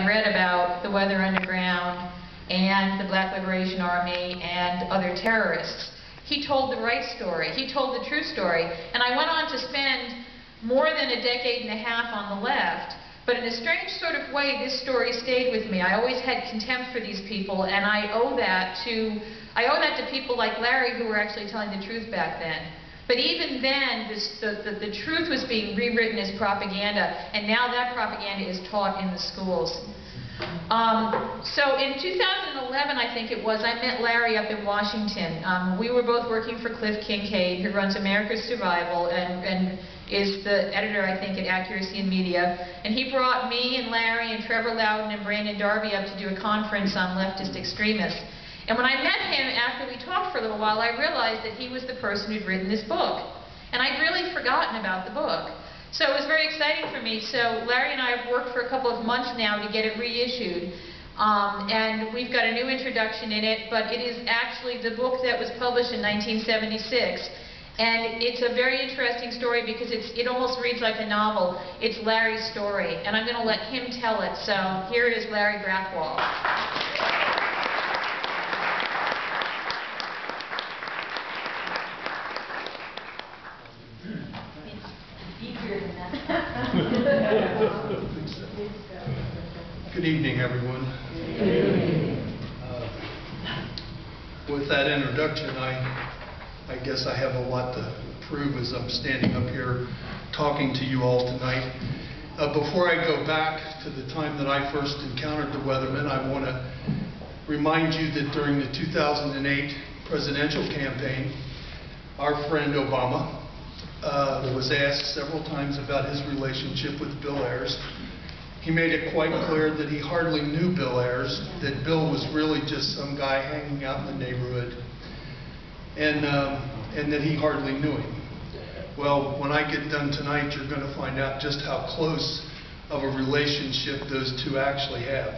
I read about the Weather Underground and the Black Liberation Army and other terrorists. He told the right story. He told the true story. And I went on to spend more than a decade and a half on the left. But in a strange sort of way, this story stayed with me. I always had contempt for these people, and I owe that to people like Larry, who were actually telling the truth back then. But even then, the truth was being rewritten as propaganda, and now that propaganda is taught in the schools. So in 2011, I think it was, I met Larry up in Washington. We were both working for Cliff Kincaid, who runs America's Survival and is the editor, I think, at Accuracy in Media. And he brought me and Larry and Trevor Loudon and Brandon Darby up to do a conference on leftist extremists. And when I met him, after we talked for a little while, I realized that he was the person who'd written this book. And I'd really forgotten about the book. So it was very exciting for me. So Larry and I have worked for a couple of months now to get it reissued. And we've got a new introduction in it, but it is actually the book that was published in 1976. And it's a very interesting story because it almost reads like a novel. It's Larry's story, and I'm going to let him tell it. So here is Larry Grathwohl. Good evening, everyone. With that introduction, I guess I have a lot to prove as I'm standing up here talking to you all tonight. Before I go back to the time that I first encountered the Weathermen, I want to remind you that during the 2008 presidential campaign, our friend Obama was asked several times about his relationship with Bill Ayers. He made it quite clear that he hardly knew Bill Ayers, that Bill was really just some guy hanging out in the neighborhood, and that he hardly knew him. Well, when I get done tonight, you're going to find out just how close of a relationship those two actually have.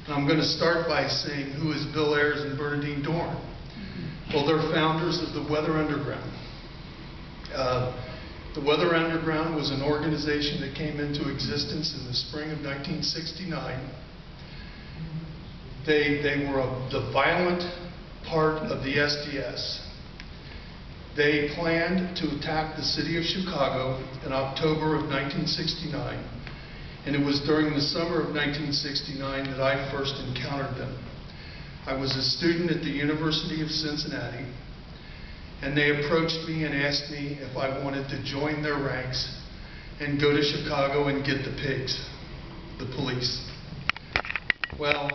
And I'm going to start by saying, who is Bill Ayers and Bernadine Dorn? Well, they're founders of the Weather Underground. The Weather Underground was an organization that came into existence in the spring of 1969. They were the violent part of the SDS. They planned to attack the city of Chicago in October of 1969, and it was during the summer of 1969 that I first encountered them. I was a student at the University of Cincinnati, and they approached me and asked me if I wanted to join their ranks and go to Chicago and get the pigs, the police. Well,